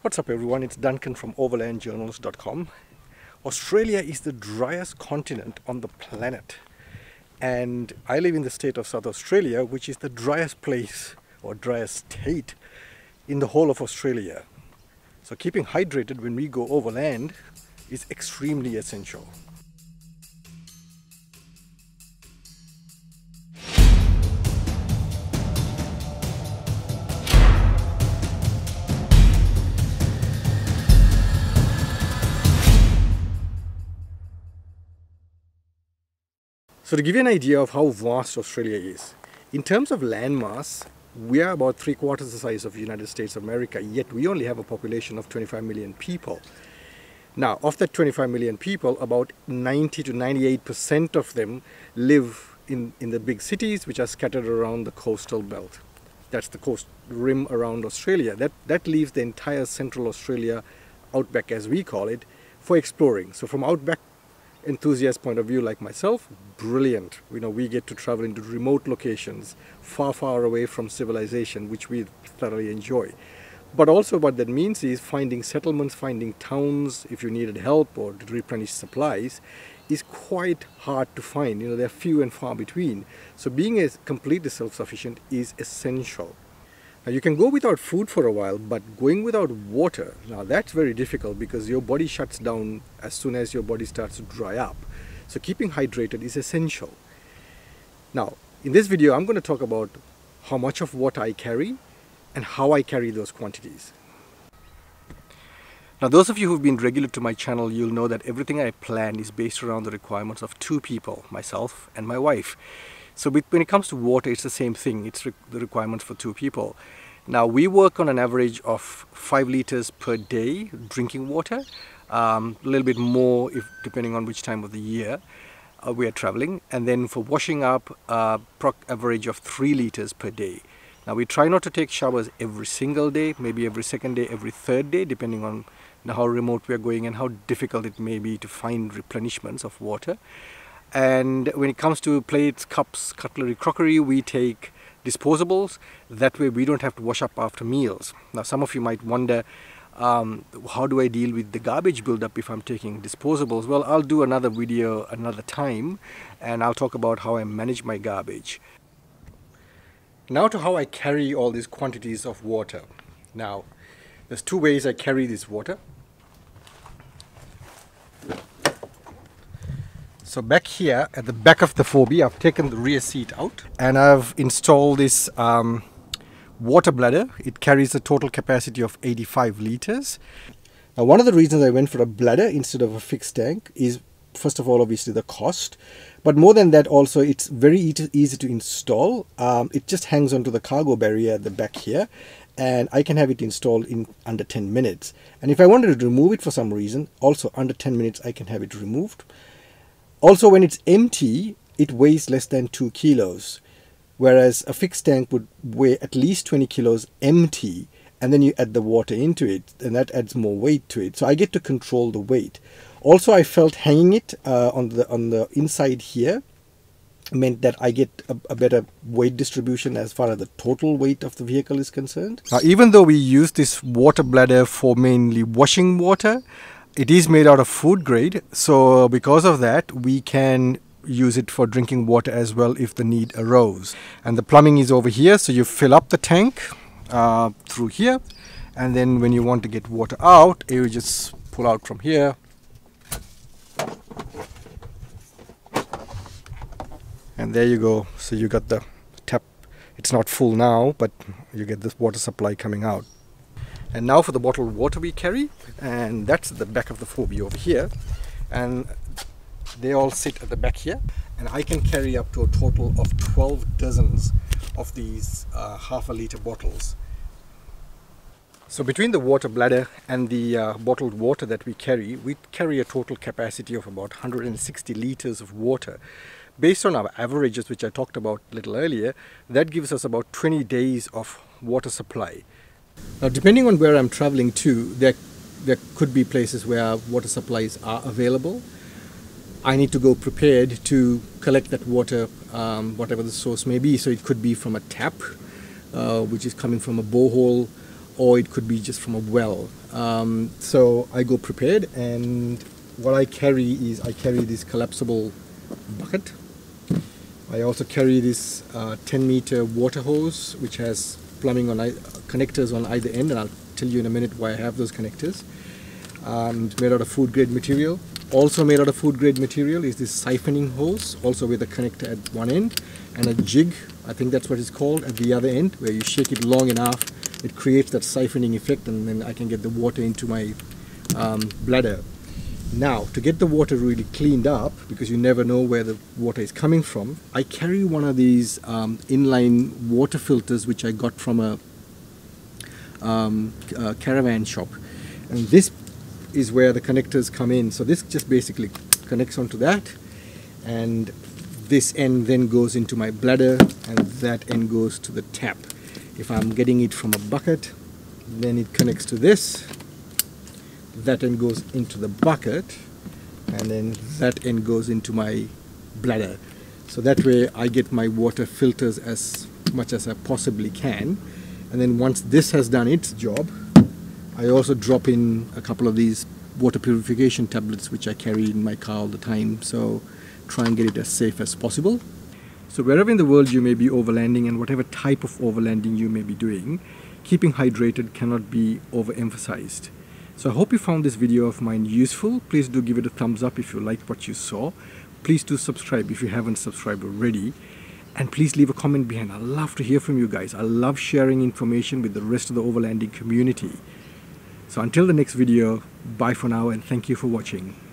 What's up everyone, it's Duncan from overlandjournals.com. Australia is the driest continent on the planet, and I live in the state of South Australia, which is the driest place or driest state in the whole of Australia. So keeping hydrated when we go overland is extremely essential. So to give you an idea of how vast Australia is, in terms of landmass, we are about 3/4 the size of the United States of America, yet we only have a population of 25 million people. Now, of that 25 million people, about 90 to 98% of them live in the big cities, which are scattered around the coastal belt. That's the coast rim around Australia. That leaves the entire central Australia, Outback as we call it, for exploring. So from Outback enthusiast point of view like myself, brilliant. We get to travel into remote locations far away from civilization, which we thoroughly enjoy. But also what that means is finding settlements, finding towns if you needed help or to replenish supplies is quite hard to find. They're few and far between. So being completely self-sufficient is essential. Now you can go without food for a while, but going without water, now that's very difficult because your body shuts down as soon as your body starts to dry up. So keeping hydrated is essential. Now in this video I'm going to talk about how much of water I carry and how I carry those quantities. Now those of you who've been regular to my channel, you'll know that everything I plan is based around the requirements of two people, myself and my wife. So when it comes to water, it's the same thing. It's the requirements for two people. Now we work on an average of 5 liters per day drinking water, a little bit more depending on which time of the year we are traveling. And then for washing up, average of 3 liters per day. Now we try not to take showers every single day, maybe every second day, every third day, depending on how remote we are going and how difficult it may be to find replenishments of water. And when it comes to plates, cups, cutlery, crockery, we take disposables. That way we don't have to wash up after meals. Now some of you might wonder, how do I deal with the garbage buildup if I'm taking disposables? Well, I'll do another video another time, and I'll talk about how I manage my garbage. Now to how I carry all these quantities of water. Now, there's two ways I carry this water. So back here at the back of the 4B, I've taken the rear seat out and I've installed this water bladder. It carries a total capacity of 85 liters. Now one of the reasons I went for a bladder instead of a fixed tank is, first of all, obviously the cost, but more than that also it's very easy to install. It just hangs onto the cargo barrier at the back here, and I can have it installed in under 10 minutes. And if I wanted to remove it for some reason, also under 10 minutes I can have it removed. Also, when it's empty, it weighs less than 2 kilos, whereas a fixed tank would weigh at least 20 kilos empty, and then you add the water into it, and that adds more weight to it. So I get to control the weight. Also, I felt hanging it on the inside here meant that I get a better weight distribution as far as the total weight of the vehicle is concerned. Now, even though we use this water bladder for mainly washing water, it is made out of food grade, so because of that we can use it for drinking water as well if the need arose. And the plumbing is over here, so you fill up the tank through here, and then when you want to get water out, you just pull out from here. And there you go. So you got the tap. It's not full now, but you get this water supply coming out. And now for the bottled water we carry, and that's at the back of the 4B over here, and they all sit at the back here, and I can carry up to a total of 12 dozens of these half-a liter bottles. So between the water bladder and the bottled water that we carry a total capacity of about 160 liters of water. Based on our averages, which I talked about a little earlier, that gives us about 20 days of water supply. Now, depending on where I'm traveling to, there could be places where water supplies are available. I need to go prepared to collect that water, whatever the source may be. So it could be from a tap, which is coming from a borehole, or it could be just from a well. So I go prepared, and what I carry is this collapsible bucket. I also carry this 10-meter water hose, which has plumbing on connectors on either end, and I'll tell you in a minute why I have those connectors. Made out of food grade material. Also made out of food grade material is this siphoning hose, also with a connector at one end, and a jig, I think that's what it's called, at the other end, where you shake it long enough, it creates that siphoning effect, and then I can get the water into my bladder. Now, to get the water really cleaned up, because you never know where the water is coming from, I carry one of these inline water filters which I got from a caravan shop, and this is where the connectors come in. So this just basically connects onto that, and this end then goes into my bladder, and that end goes to the tap. If I'm getting it from a bucket, then it connects to this, that end goes into the bucket, and then that end goes into my bladder. So that way I get my water filters as much as I possibly can, and then once this has done its job, I also drop in a couple of these water purification tablets which I carry in my car all the time, so try and get it as safe as possible. So wherever in the world you may be overlanding, and whatever type of overlanding you may be doing, keeping hydrated cannot be overemphasized. So I hope you found this video of mine useful. Please do give it a thumbs up if you liked what you saw. Please do subscribe if you haven't subscribed already. And please leave a comment behind. I love to hear from you guys. I love sharing information with the rest of the overlanding community. So until the next video, bye for now, and thank you for watching.